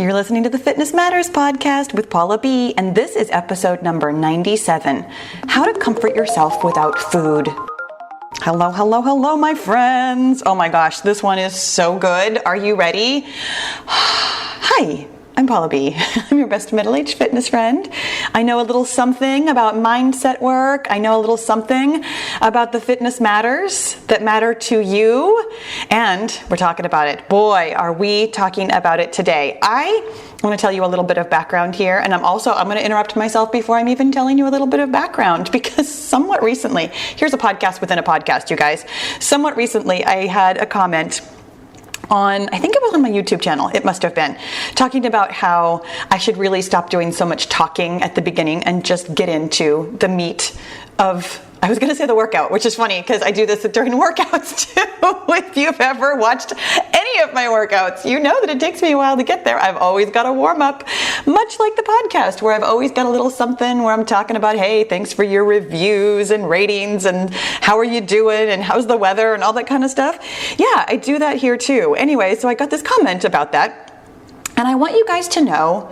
You're listening to the Fitness Matters podcast with Paula B, and this is episode number 97, How to Comfort Yourself Without Food. Hello, hello, hello, my friends. Oh my gosh, this one is so good. Are you ready? Hi. I'm Paula B. I'm your best middle-aged fitness friend. I know a little something about mindset work. I know a little something about the fitness matters that matter to you. And we're talking about it. Boy, are we talking about it today. I want to tell you a little bit of background here. And I'm going to interrupt myself before I'm even telling you a little bit of background, because somewhat recently, here's a podcast within a podcast, you guys. Somewhat recently, I had a comment on, I think it was on my YouTube channel, it must have been, talking about how I should really stop doing so much talking at the beginning and just get into the meat of, I was going to say the workout, which is funny because I do this during workouts too. If you've ever watched any of my workouts, you know that it takes me a while to get there. I've always got a warm up, much like the podcast, where I've always got a little something where I'm talking about, hey, thanks for your reviews and ratings and how are you doing and how's the weather and all that kind of stuff. Yeah, I do that here too. Anyway, so I got this comment about that, and I want you guys to know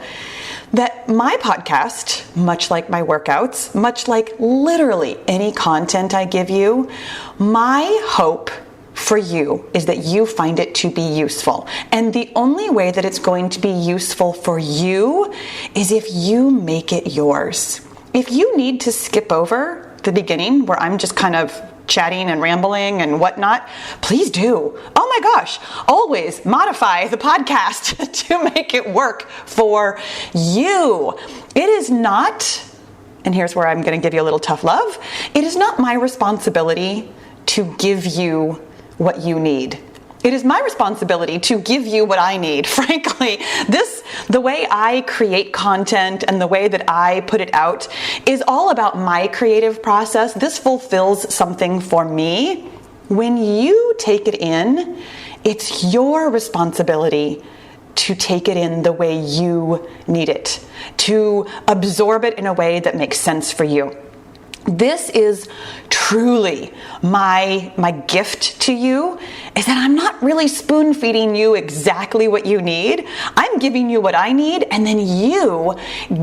that my podcast, much like my workouts, much like literally any content I give you, my hope for you is that you find it to be useful. And the only way that it's going to be useful for you is if you make it yours. If you need to skip over the beginning where I'm just kind of chatting and rambling and whatnot, please do. Oh my gosh, always modify the podcast to make it work for you. It is not, and here's where I'm going to give you a little tough love, it is not my responsibility to give you what you need. It is my responsibility to give you what I need. Frankly, the way I create content and the way that I put it out is all about my creative process. This fulfills something for me. When you take it in, it's your responsibility to take it in the way you need it, to absorb it in a way that makes sense for you. This is truly my gift to you, is that I'm not really spoon feeding you exactly what you need. I'm giving you what I need, and then you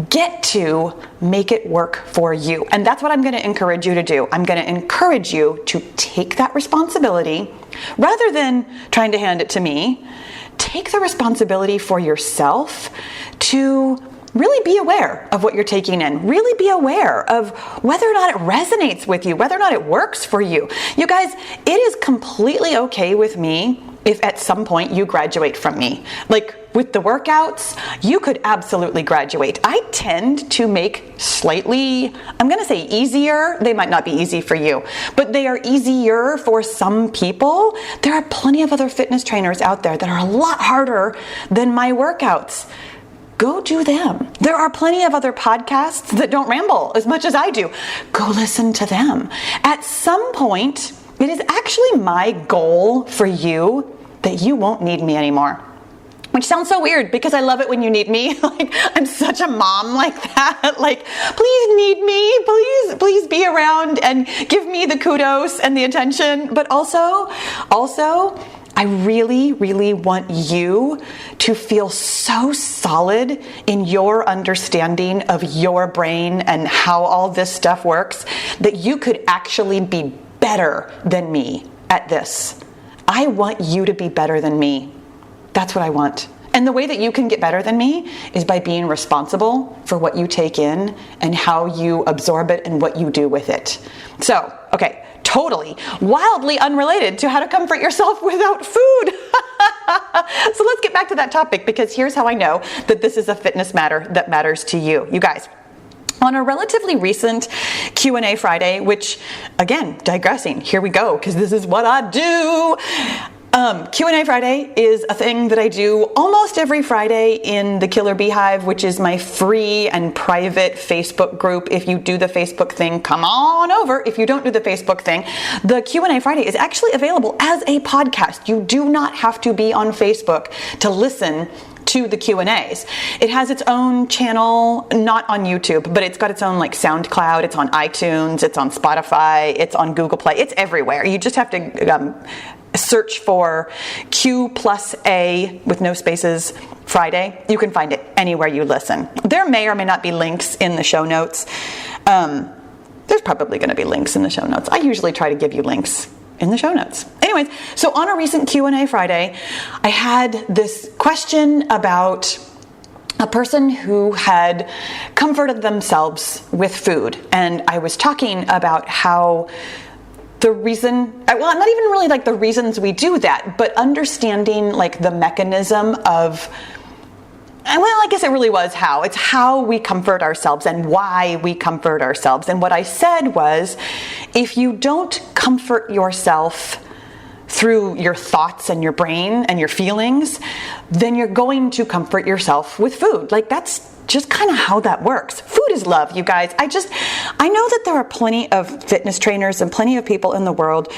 get to make it work for you. And that's what I'm going to encourage you to do. I'm going to encourage you to take that responsibility rather than trying to hand it to me. Take the responsibility for yourself to really be aware of what you're taking in. Really be aware of whether or not it resonates with you, whether or not it works for you. You guys, it is completely okay with me if at some point you graduate from me. Like with the workouts, you could absolutely graduate. I tend to make slightly, I'm going to say easier. They might not be easy for you, but they are easier for some people. There are plenty of other fitness trainers out there that are a lot harder than my workouts. Go do them. There are plenty of other podcasts that don't ramble as much as I do. Go listen to them. At some point, it is actually my goal for you that you won't need me anymore. Which sounds so weird because I love it when you need me. Like, I'm such a mom like that. Like, please need me. Please be around and give me the kudos and the attention. But also, I really, really want you to feel so solid in your understanding of your brain and how all this stuff works that you could actually be better than me at this. I want you to be better than me. That's what I want. And the way that you can get better than me is by being responsible for what you take in and how you absorb it and what you do with it. So, okay. Totally, wildly unrelated to how to comfort yourself without food. So let's get back to that topic, because here's how I know that this is a fitness matter that matters to you. You guys, on a relatively recent Q&A Friday, which, again, digressing, here we go, because this is what I do. Q&A Friday is a thing that I do almost every Friday in the Killer Beehive, which is my free and private Facebook group. If you do the Facebook thing, come on over. If you don't do the Facebook thing, the Q&A Friday is actually available as a podcast. You do not have to be on Facebook to listen to the Q&As. It has its own channel, not on YouTube, but it's got its own like SoundCloud, it's on iTunes, it's on Spotify, it's on Google Play, it's everywhere. You just have to search for Q+A with no spaces Friday. You can find it anywhere you listen. There may or may not be links in the show notes. There's probably going to be links in the show notes. I usually try to give you links in the show notes. Anyways, so on a recent Q&A Friday, I had this question about a person who had comforted themselves with food. And I was talking about how the reason, well, not even really like the reasons we do that, but understanding like the mechanism of, well, I guess it really was how. It's how we comfort ourselves and why we comfort ourselves. And what I said was, if you don't comfort yourself through your thoughts and your brain and your feelings, then you're going to comfort yourself with food. Like that's just kind of how that works. Food is love, you guys. I know that there are plenty of fitness trainers and plenty of people in the world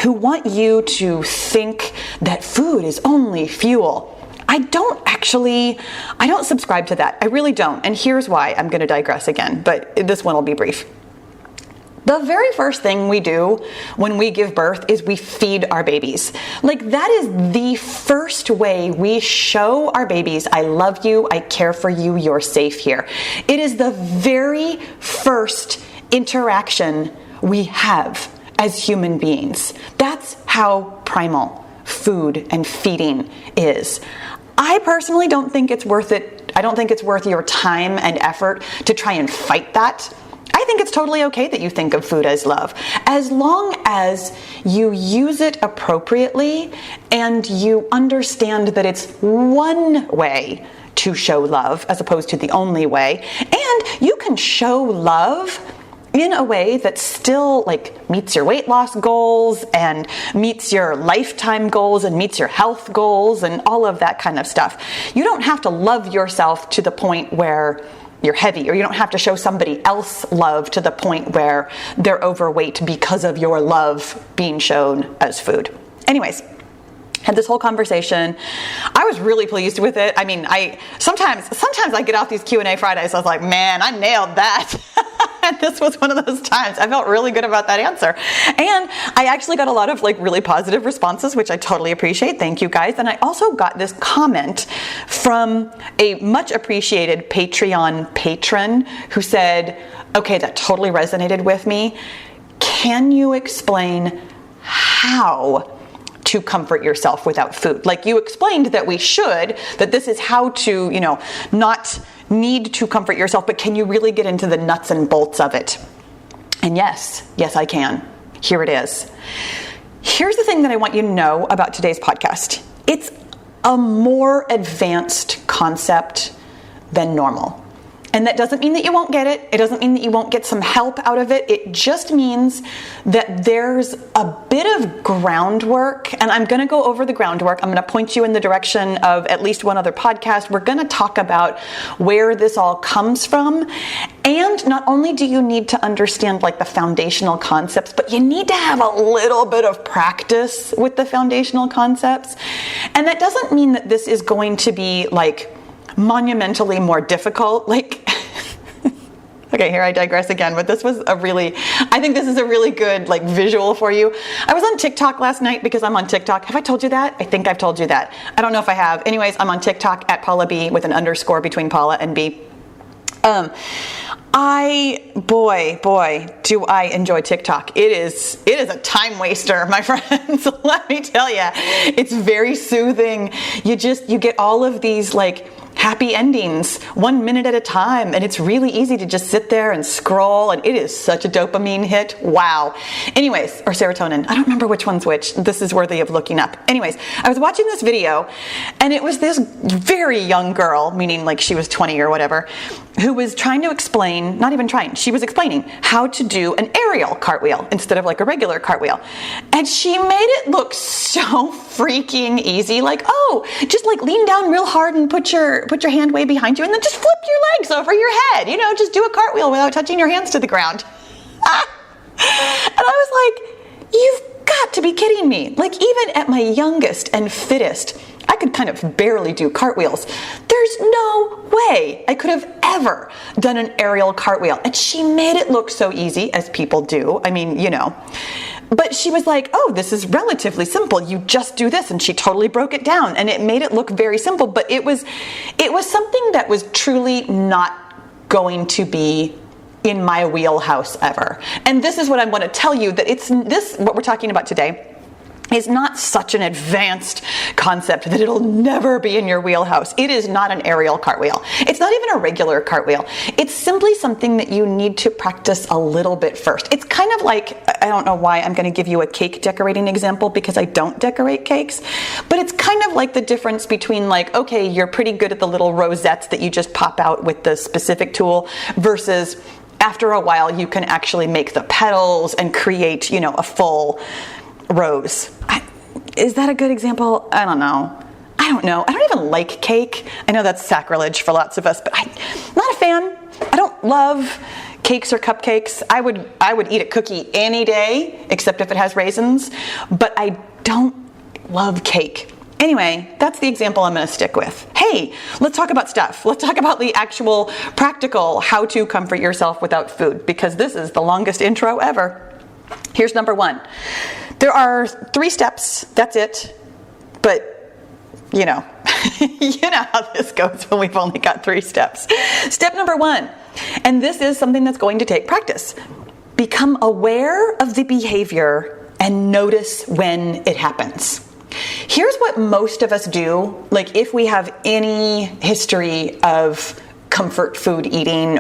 who want you to think that food is only fuel. I don't subscribe to that. I really don't. And here's why. I'm going to digress again, but this one will be brief. The very first thing we do when we give birth is we feed our babies. Like that is the first way we show our babies, I love you, I care for you, you're safe here. It is the very first interaction we have as human beings. That's how primal food and feeding is. I personally don't think it's worth it. I don't think it's worth your time and effort to try and fight that. I think it's totally okay that you think of food as love, as long as you use it appropriately and you understand that it's one way to show love as opposed to the only way. And you can show love in a way that still like meets your weight loss goals and meets your lifetime goals and meets your health goals and all of that kind of stuff. You don't have to love yourself to the point where you're heavy, or you don't have to show somebody else love to the point where they're overweight because of your love being shown as food. Anyways, had this whole conversation. I was really pleased with it. I mean, sometimes I get off these Q&A Fridays, I was like, man, I nailed that. And this was one of those times. I felt really good about that answer. And I actually got a lot of like really positive responses, which I totally appreciate. Thank you guys. And I also got this comment from a much appreciated Patreon patron who said, okay, that totally resonated with me. Can you explain how to comfort yourself without food? Like you explained that we should, that this is how to, not need to comfort yourself, but can you really get into the nuts and bolts of it? And yes, I can. Here it is. Here's the thing that I want you to know about today's podcast. It's a more advanced concept than normal. And that doesn't mean that you won't get it. It doesn't mean that you won't get some help out of it. It just means that there's a bit of groundwork, and I'm going to go over the groundwork. I'm going to point you in the direction of at least one other podcast. We're going to talk about where this all comes from. And not only do you need to understand like the foundational concepts, but you need to have a little bit of practice with the foundational concepts. And that doesn't mean that this is going to be like monumentally more difficult. Like, okay, here I digress again, but I think this is a really good like visual for you. I was on TikTok last night because I'm on TikTok. Have I told you that? I think I've told you that. I don't know if I have. Anyways, I'm on TikTok at Paula B with an underscore between Paula and B. Boy, do I enjoy TikTok. It is a time waster, my friends. Let me tell you, it's very soothing. You get all of these like happy endings 1 minute at a time, and it's really easy to just sit there and scroll, and it is such a dopamine hit. Wow. Anyways, or serotonin. I don't remember which one's which. This is worthy of looking up. Anyways, I was watching this video, and it was this very young girl, meaning like she was 20 or whatever, who was trying to explain, not even trying, she was explaining how to do an aerial cartwheel instead of like a regular cartwheel. And she made it look so freaking easy. Like, oh, just like lean down real hard and put your hand way behind you and then just flip your legs over your head. Just do a cartwheel without touching your hands to the ground. And I was like, you've got to be kidding me. Like even at my youngest and fittest, I could kind of barely do cartwheels. There's no way I could have ever done an aerial cartwheel. And she made it look so easy, as people do. I mean, But she was like, oh, this is relatively simple. You just do this. And she totally broke it down, and it made it look very simple. But it was something that was truly not going to be in my wheelhouse ever. And this is what I want to tell you, that what we're talking about today is not such an advanced concept that it'll never be in your wheelhouse. It is not an aerial cartwheel. It's not even a regular cartwheel. It's simply something that you need to practice a little bit first. It's kind of like, I don't know why I'm going to give you a cake decorating example, because I don't decorate cakes, but it's kind of like the difference between like, okay, you're pretty good at the little rosettes that you just pop out with the specific tool, versus after a while you can actually make the petals and create, a full rose. Is that a good example? I don't know. I don't even like cake. I know that's sacrilege for lots of us, but I'm not a fan. I don't love cakes or cupcakes. I would eat a cookie any day, except if it has raisins, but I don't love cake. Anyway, that's the example I'm going to stick with. Hey, let's talk about stuff. Let's talk about the actual practical how to comfort yourself without food, because this is the longest intro ever. Here's number 1. There are 3 steps. That's it. But, you know how this goes when we've only got 3 steps. Step number 1, and this is something that's going to take practice. Become aware of the behavior and notice when it happens. Here's what most of us do, like if we have any history of comfort food eating,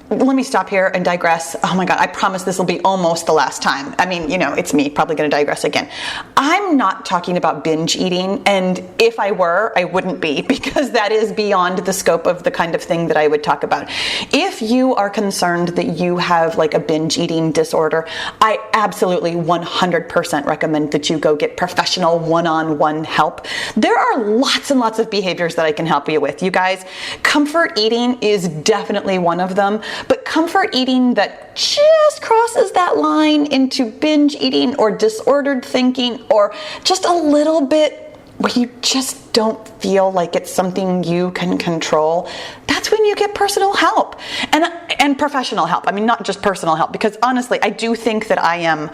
let me stop here and digress. Oh my God, I promise this will be almost the last time. I mean, it's me probably going to digress again. I'm not talking about binge eating, and if I were, I wouldn't be, because that is beyond the scope of the kind of thing that I would talk about. If you are concerned that you have like a binge eating disorder, I absolutely 100% recommend that you go get professional one-on-one help. There are lots and lots of behaviors that I can help you with. You guys, comfort eating is definitely one of them. But comfort eating that just crosses that line into binge eating or disordered thinking, or just a little bit where you just don't feel like it's something you can control, that's when you get personal help and professional help. I mean, not just personal help, because honestly, I do think that I am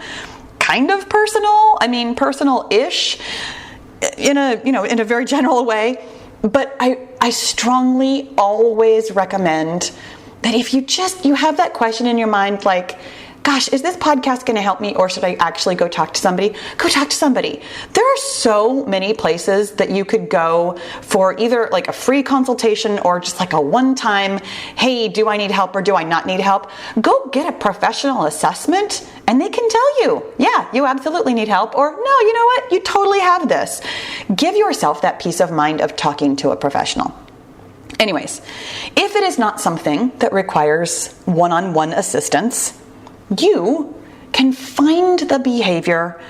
kind of personal. I mean, personal-ish in a very general way. But I strongly always recommend that if you have that question in your mind, like, gosh, is this podcast going to help me, or should I actually go talk to somebody? Go talk to somebody. There are so many places that you could go for either like a free consultation or just like a one-time, hey, do I need help or do I not need help? Go get a professional assessment and they can tell you, yeah, you absolutely need help, or no, you know what? You totally have this. Give yourself that peace of mind of talking to a professional. Anyways, if it is not something that requires one-on-one assistance, you can find the behavior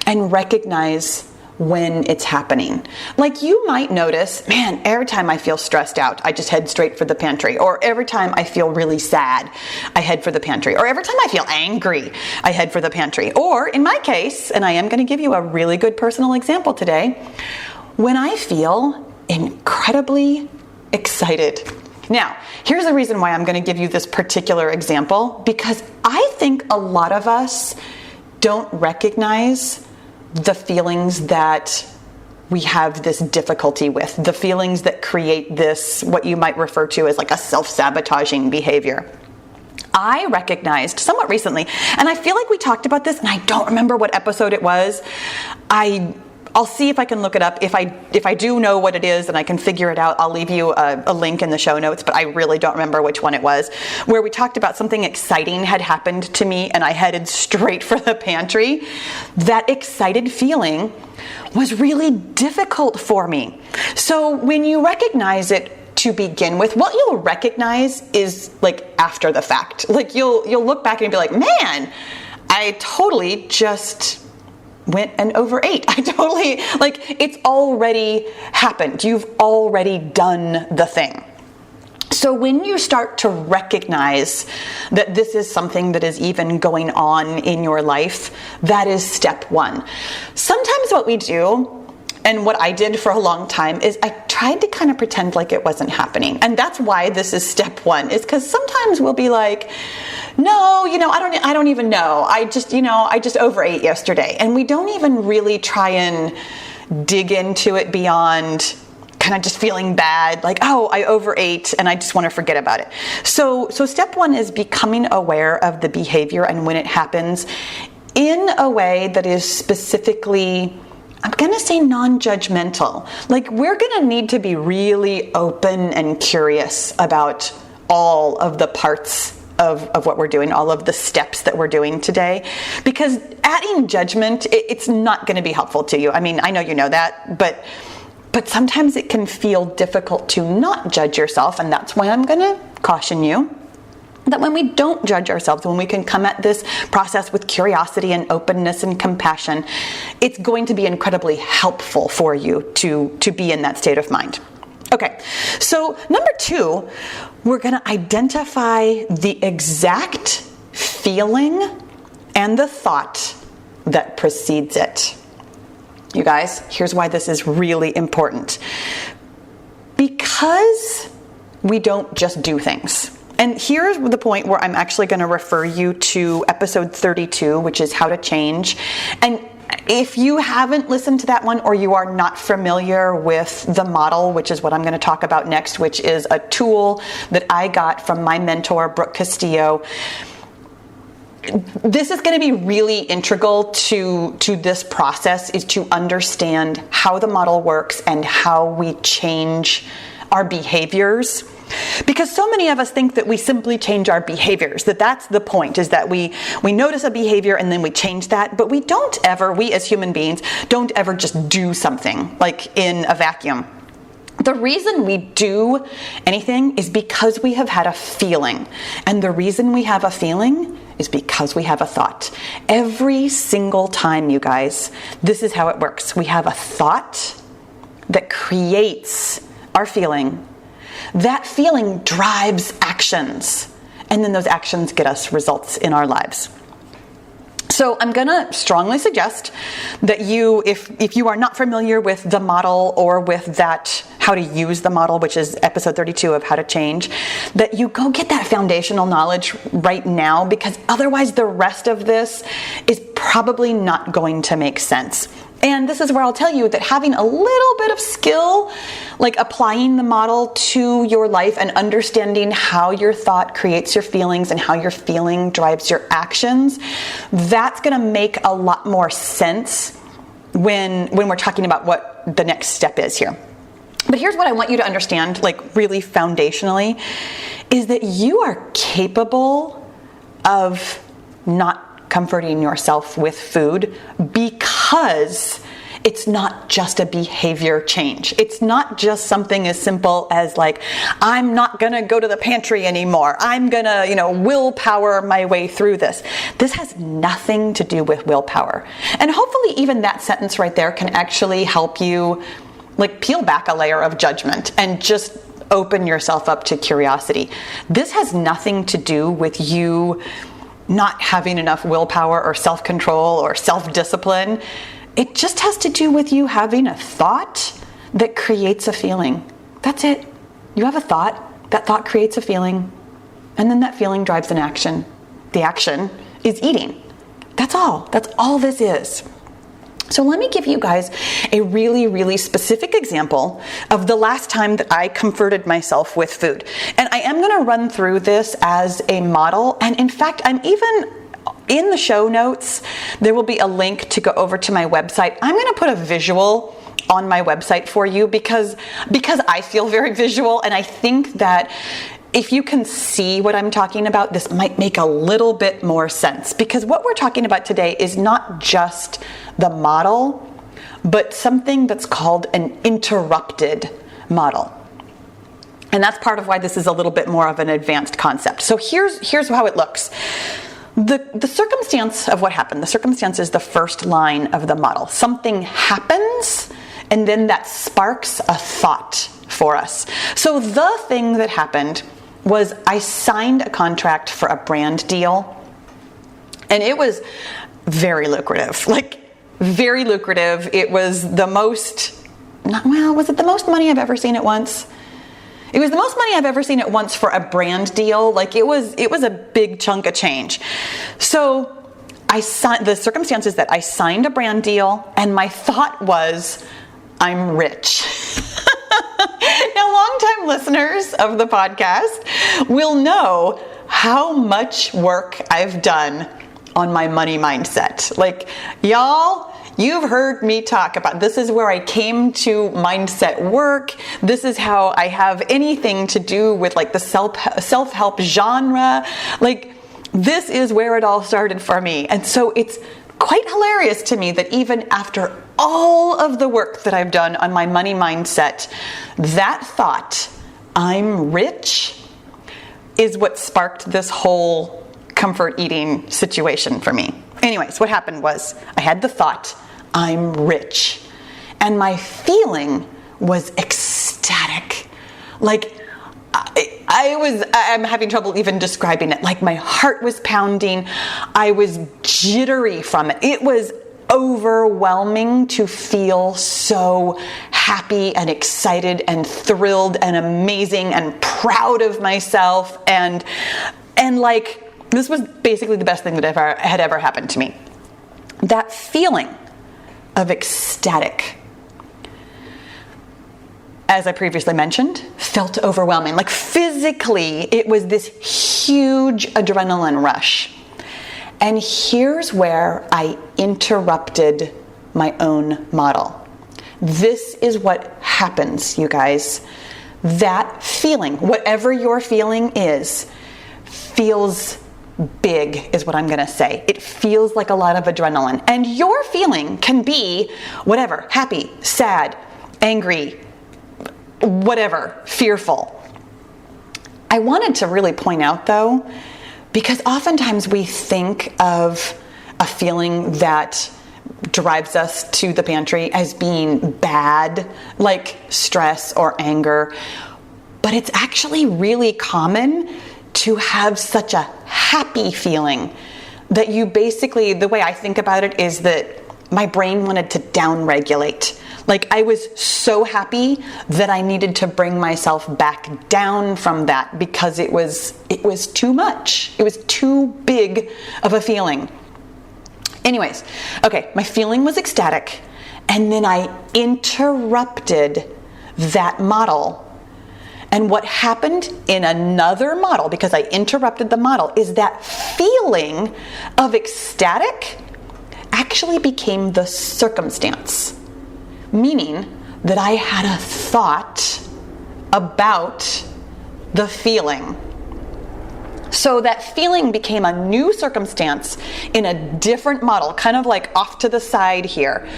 and recognize when it's happening. Like you might notice, man, every time I feel stressed out, I just head straight for the pantry. Or every time I feel really sad, I head for the pantry. Or every time I feel angry, I head for the pantry. Or in my case, and I am going to give you a really good personal example today, when I feel incredibly excited. Now, here's the reason why I'm going to give you this particular example, because I think a lot of us don't recognize the feelings that we have this difficulty with, the feelings that create this, what you might refer to as like a self-sabotaging behavior. I recognized somewhat recently, and I feel like we talked about this, and I don't remember what episode it was. I'll see if I can look it up. If I do know what it is and I can figure it out, I'll leave you a link in the show notes, but I really don't remember which one it was, where we talked about something exciting had happened to me and I headed straight for the pantry. That excited feeling was really difficult for me. So when you recognize it to begin with, what you'll recognize is like after the fact. Like you'll look back and be like, man, I totally just went and overate. It's already happened. You've already done the thing. So when you start to recognize that this is something that is even going on in your life, that is step 1. Sometimes what we do, and what I did for a long time, is I tried to kind of pretend like it wasn't happening. And that's why this is step 1, is because sometimes we'll be like, no, I don't even know. I just overate yesterday. And we don't even really try and dig into it beyond kind of just feeling bad, like, oh, I overate and I just want to forget about it. So step one is becoming aware of the behavior and when it happens in a way that is specifically, I'm going to say, non-judgmental. Like, we're going to need to be really open and curious about all of the parts of what we're doing, all of the steps that we're doing today, because adding judgment, it's not going to be helpful to you. I mean, I know you know that, but sometimes it can feel difficult to not judge yourself, and that's why I'm going to caution you that when we don't judge ourselves, when we can come at this process with curiosity and openness and compassion, it's going to be incredibly helpful for you to be in that state of mind. Okay, so number 2, we're going to identify the exact feeling and the thought that precedes it. You guys, here's why this is really important. Because we don't just do things. And here's the point where I'm actually going to refer you to episode 32, which is how to change. And if you haven't listened to that one, or you are not familiar with the model, which is what I'm going to talk about next, which is a tool that I got from my mentor, Brooke Castillo, this is going to be really integral to this process, is to understand how the model works and how we change our behaviors. Because so many of us think that we simply change our behaviors, that's the point, is that we notice a behavior and then we change that, but we as human beings, don't ever just do something like in a vacuum. The reason we do anything is because we have had a feeling. And the reason we have a feeling is because we have a thought. Every single time, you guys, this is how it works. We have a thought that creates our feeling. That feeling drives actions. And then those actions get us results in our lives. So I'm going to strongly suggest that you, if you are not familiar with the model or with that, how to use the model, which is episode 32 of how to change, that you go get that foundational knowledge right now, because otherwise the rest of this is probably not going to make sense. And this is where I'll tell you that having a little bit of skill, like applying the model to your life and understanding how your thought creates your feelings and how your feeling drives your actions, that's going to make a lot more sense when we're talking about what the next step is here. But here's what I want you to understand, like really foundationally, is that you are capable of not comforting yourself with food, because it's not just a behavior change. It's not just something as simple as like, I'm not going to go to the pantry anymore. I'm going to, willpower my way through this. This has nothing to do with willpower. And hopefully even that sentence right there can actually help you like peel back a layer of judgment and just open yourself up to curiosity. This has nothing to do with you not having enough willpower or self-control or self-discipline. It just has to do with you having a thought that creates a feeling. That's it. You have a thought, that thought creates a feeling, and then that feeling drives an action. The action is eating. That's all. That's all this is. So let me give you guys a really, really specific example of the last time that I comforted myself with food. And I am going to run through this as a model. And in fact, I'm even in the show notes, there will be a link to go over to my website. I'm going to put a visual on my website for you because I feel very visual. And I think that if you can see what I'm talking about, this might make a little bit more sense, because what we're talking about today is not just the model, but something that's called an interrupted model. And that's part of why this is a little bit more of an advanced concept. So here's how it looks. The circumstance of what happened, the circumstance is the first line of the model. Something happens, and then that sparks a thought for us. So the thing that happened was I signed a contract for a brand deal, and it was very lucrative, very lucrative. It was the most, was it the most money I've ever seen at once? It was the most money I've ever seen at once for a brand deal. Like it was a big chunk of change. So the circumstance is that I signed a brand deal and my thought was, I'm rich. Now, longtime listeners of the podcast will know how much work I've done on my money mindset. Like, y'all, you've heard me talk about this is where I came to mindset work. This is how I have anything to do with like the self-help genre. Like, this is where it all started for me. And so it's quite hilarious to me that even after all of the work that I've done on my money mindset, that thought, I'm rich, is what sparked this whole comfort eating situation for me. Anyways, what happened was I had the thought, I'm rich. And my was ecstatic. Like, I'm having trouble even describing it. Like my heart was pounding. I was jittery from it. It was overwhelming to feel so happy and excited and thrilled and amazing and proud of myself. And like, this was basically the best thing that had ever happened to me. That feeling of ecstatic, as I previously mentioned, felt overwhelming. Like physically, it was this huge adrenaline rush. And here's where I interrupted my own model. This is what happens, you guys. That feeling, whatever your feeling is, feels big, is what I'm going to say. It feels like a lot of adrenaline. And your feeling can be whatever, happy, sad, angry, whatever, fearful. I wanted to really point out though, because oftentimes we think of a feeling that drives us to the pantry as being bad, like stress or anger, but it's actually really common to have such a happy feeling that you basically, the way I think about it is that my brain wanted to downregulate. Like I was so happy that I needed to bring myself back down from that because it was too much. It was too big of a feeling. Anyways, okay, my feeling was ecstatic, and then I interrupted that model. And what happened in another model, because I interrupted the model, is that feeling of ecstatic actually became the circumstance. Meaning that I had a thought about the feeling. So that feeling became a new circumstance in a different model, kind of like off to the side here.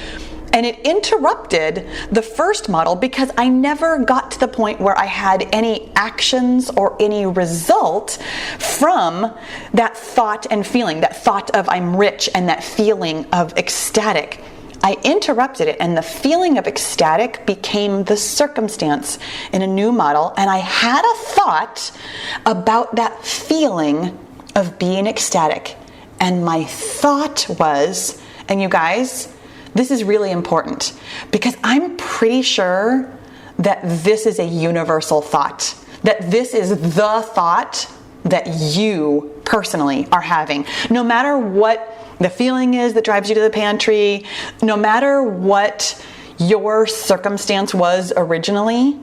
And it interrupted the first model because I never got to the point where I had any actions or any result from that thought and feeling, that thought of I'm rich and that feeling of ecstatic. I interrupted it, and the feeling of ecstatic became the circumstance in a new model, and I had a thought about that feeling of being ecstatic. And my thought was, and you guys, this is really important because I'm pretty sure that this is a universal thought, that this is the thought that you personally are having. No matter what the feeling is that drives you to the pantry, no matter what your circumstance was originally,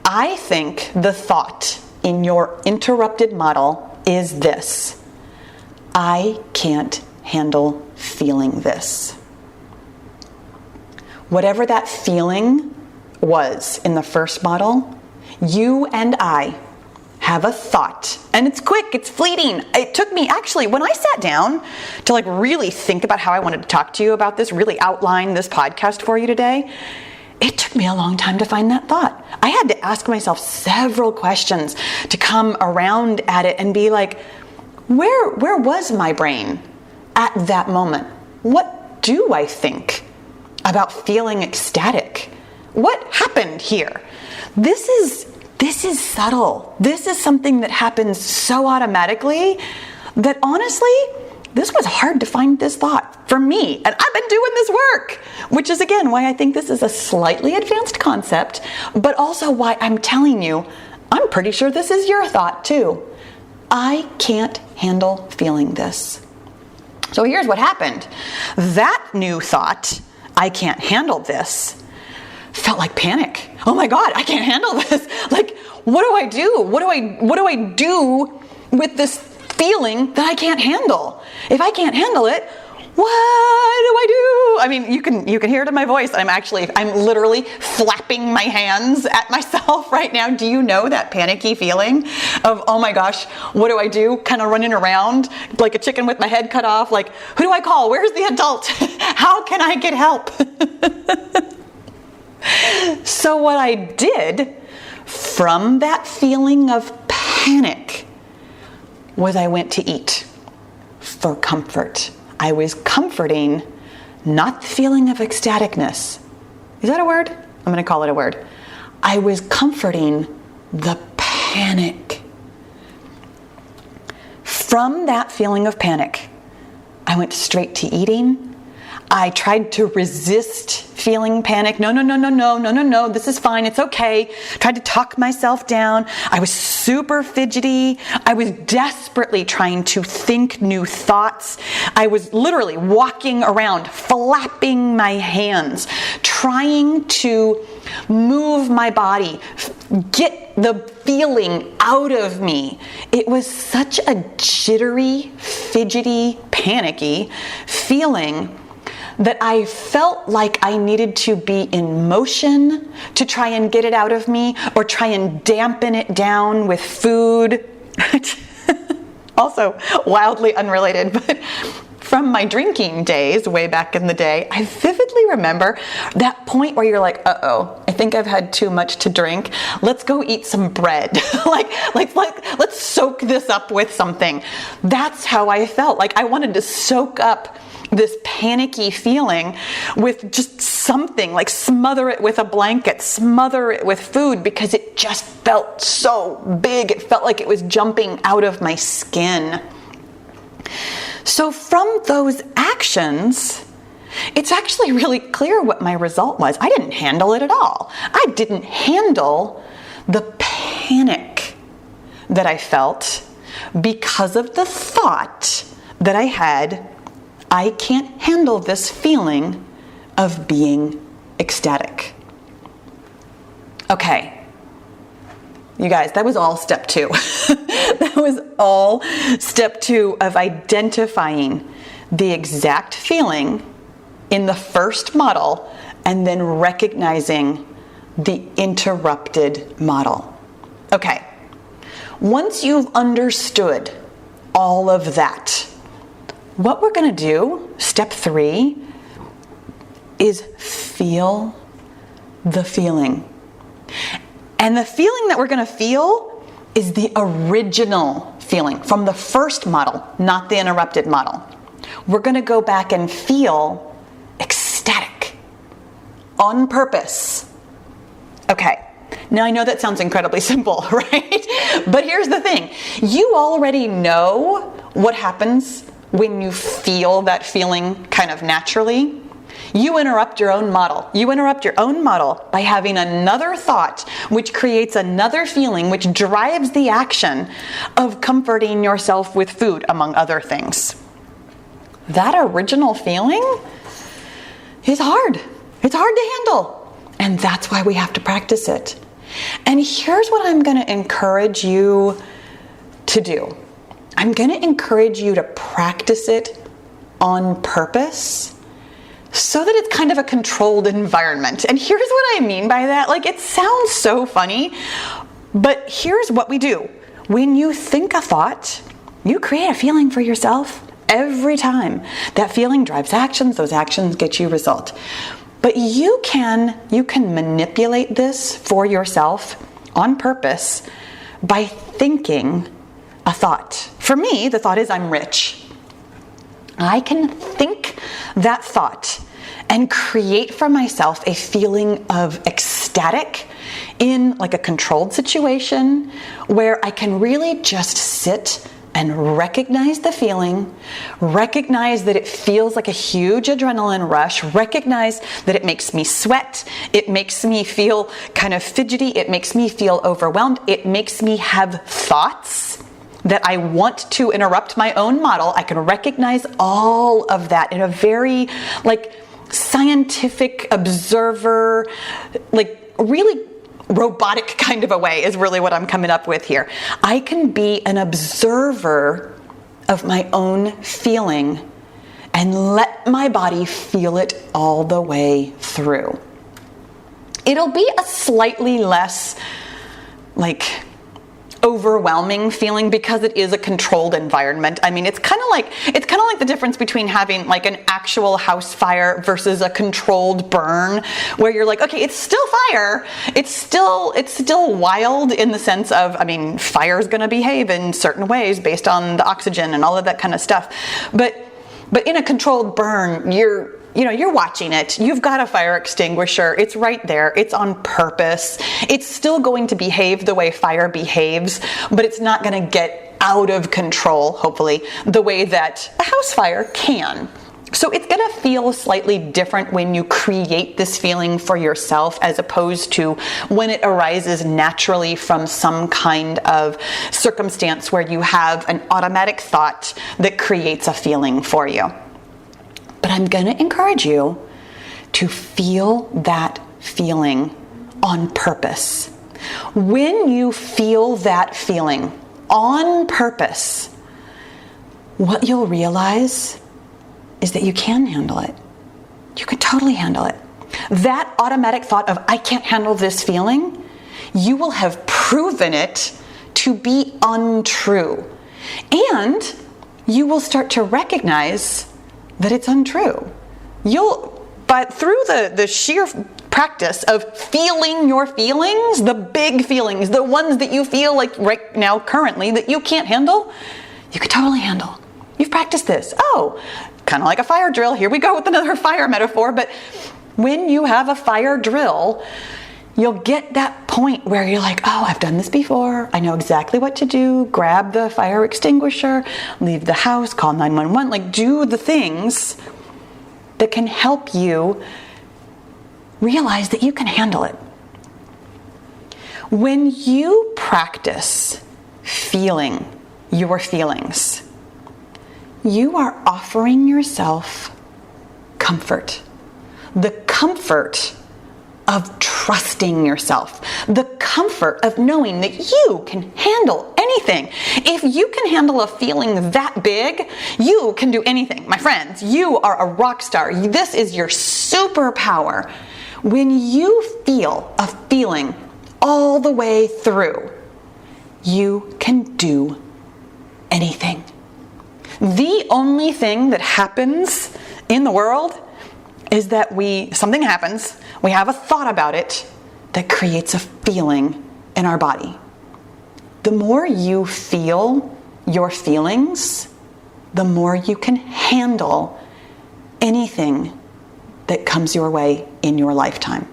I think the thought in your interrupted model is this: I can't handle feeling this. Whatever that feeling was in the first model, you and I have a thought, and it's quick, it's fleeting. It took me, actually, when I sat down to like really think about how I wanted to talk to you about this, really outline this podcast for you today, it took me a long time to find that thought. I had to ask myself several questions to come around at it and be like, where was my brain at that moment? What do I think about feeling ecstatic? What happened here? This is subtle. This is something that happens so automatically that honestly, this was hard to find this thought for me. And I've been doing this work, which is again why I think this is a slightly advanced concept, but also why I'm telling you, I'm pretty sure this is your thought too. I can't handle feeling this. So here's what happened. That new thought, I can't handle this, felt like panic. Oh my God, I can't handle this. Like, what do I do? What do I do with this feeling that I can't handle? If I can't handle it, what do I do? I mean, you can hear it in my voice. I'm literally flapping my hands at myself right now. Do you know that panicky feeling of, oh my gosh, what do I do? Kind of running around like a chicken with my head cut off. Like, who do I call? Where's the adult? How can I get help? So what I did from that feeling of panic was I went to eat for comfort. I was comforting, not the feeling of ecstaticness. Is that a word? I'm going to call it a word. I was comforting the panic. From that feeling of panic, I went straight to eating. I tried to resist feeling panic. No, this is fine, it's okay. Tried to talk myself down. I was super fidgety. I was desperately trying to think new thoughts. I was literally walking around, flapping my hands, trying to move my body, get the feeling out of me. It was such a jittery, fidgety, panicky feeling that I felt like I needed to be in motion to try and get it out of me, or try and dampen it down with food. Also, wildly unrelated, but from my drinking days way back in the day, I vividly remember that point where you're like, uh-oh, I think I've had too much to drink. Let's go eat some bread. Let's soak this up with something. That's how I felt. Like I wanted to soak up this panicky feeling with just something, like smother it with a blanket, smother it with food, because it just felt so big. It felt like it was jumping out of my skin. So from those actions, it's actually really clear what my result was. I didn't handle it at all. I didn't handle the panic that I felt because of the thought that I had, I can't handle this feeling of being ecstatic. Okay, you guys, that was all step 2. That was all step 2 of identifying the exact feeling in the first model and then recognizing the interrupted model. Okay, once you've understood all of that, what we're going to do, step 3, is feel the feeling. And the feeling that we're going to feel is the original feeling from the first model, not the interrupted model. We're going to go back and feel ecstatic on purpose. Okay. Now I know that sounds incredibly simple, right? But here's the thing. You already know what happens when you feel that feeling kind of naturally. You interrupt your own model. You interrupt your own model by having another thought, which creates another feeling, which drives the action of comforting yourself with food, among other things. That original feeling is hard. It's hard to handle. And that's why we have to practice it. And here's what I'm going to encourage you to do. I'm going to encourage you to practice it on purpose so that it's kind of a controlled environment. And here's what I mean by that. Like, it sounds so funny, but here's what we do. When you think a thought, you create a feeling for yourself every time. That feeling drives actions. Those actions get you result. But you can manipulate this for yourself on purpose by thinking a thought. For me, the thought is, I'm rich. I can think that thought and create for myself a feeling of ecstatic in like a controlled situation where I can really just sit and recognize the feeling, recognize that it feels like a huge adrenaline rush, recognize that it makes me sweat, it makes me feel kind of fidgety, it makes me feel overwhelmed, it makes me have thoughts that I want to interrupt my own model. I can recognize all of that in a very scientific observer, really robotic kind of a way is really what I'm coming up with here. I can be an observer of my own feeling and let my body feel it all the way through. It'll be a slightly less overwhelming feeling because it is a controlled environment. I mean, it's kind of like the difference between having an actual house fire versus a controlled burn, where you're like, okay, it's still fire. It's still wild in the sense of, fire is going to behave in certain ways based on the oxygen and all of that kind of stuff. But in a controlled burn, you're watching it. You've got a fire extinguisher. It's right there. It's on purpose. It's still going to behave the way fire behaves, but it's not going to get out of control, hopefully, the way that a house fire can. So it's going to feel slightly different when you create this feeling for yourself as opposed to when it arises naturally from some kind of circumstance where you have an automatic thought that creates a feeling for you. But I'm going to encourage you to feel that feeling on purpose. When you feel that feeling on purpose, what you'll realize is that you can handle it. You can totally handle it. That automatic thought of, I can't handle this feeling, you will have proven it to be untrue. And you will start to recognize that it's untrue. But through the sheer practice of feeling your feelings, the big feelings, the ones that you feel like right now currently that you can't handle, you can totally handle. You've practiced this. Oh, kind of like a fire drill. Here we go with another fire metaphor. But when you have a fire drill, you'll get that point where you're like, oh, I've done this before. I know exactly what to do. Grab the fire extinguisher, leave the house, call 911, do the things that can help you realize that you can handle it. When you practice feeling your feelings, you are offering yourself comfort. The comfort of trusting yourself, the comfort of knowing that you can handle anything. If you can handle a feeling that big, you can do anything. My friends, you are a rock star. This is your superpower. When you feel a feeling all the way through, you can do anything. The only thing that happens in the world is that something happens, we have a thought about it that creates a feeling in our body. The more you feel your feelings, the more you can handle anything that comes your way in your lifetime.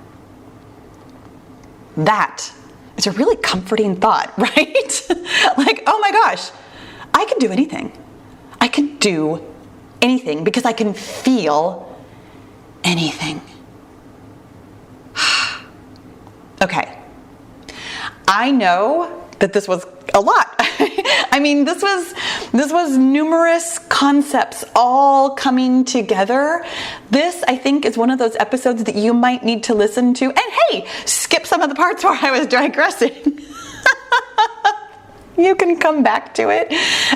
That is a really comforting thought, right? Oh my gosh, I can do anything. I can do anything because I can feel anything. Okay. I know that this was a lot. This was numerous concepts all coming together. This, I think, is one of those episodes that you might need to listen to. And hey, skip some of the parts where I was digressing. You can come back to it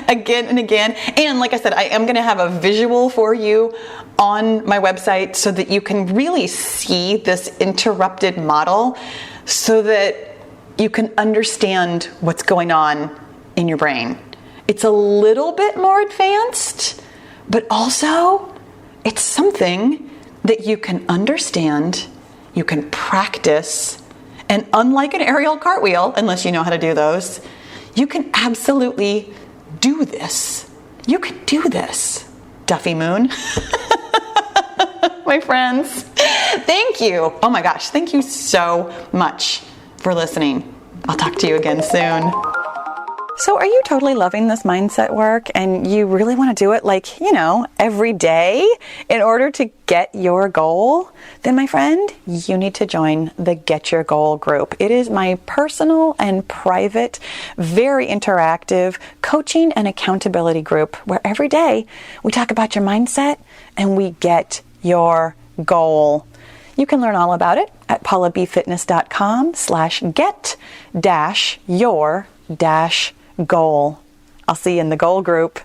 again and again. And like I said, I am going to have a visual for you on my website so that you can really see this interrupted model so that you can understand what's going on in your brain. It's a little bit more advanced, but also it's something that you can understand, you can practice, and unlike an aerial cartwheel, unless you know how to do those, you can absolutely do this. You can do this, Duffy Moon. My friends, thank you. Oh my gosh, thank you so much for listening. I'll talk to you again soon. So are you totally loving this mindset work and you really want to do it like, every day in order to get your goal? Then my friend, you need to join the Get Your Goal group. It is my personal and private, very interactive coaching and accountability group where every day we talk about your mindset and we get your goal. You can learn all about it at paulabfitness.com/get-your-goal. I'll see you in the goal group.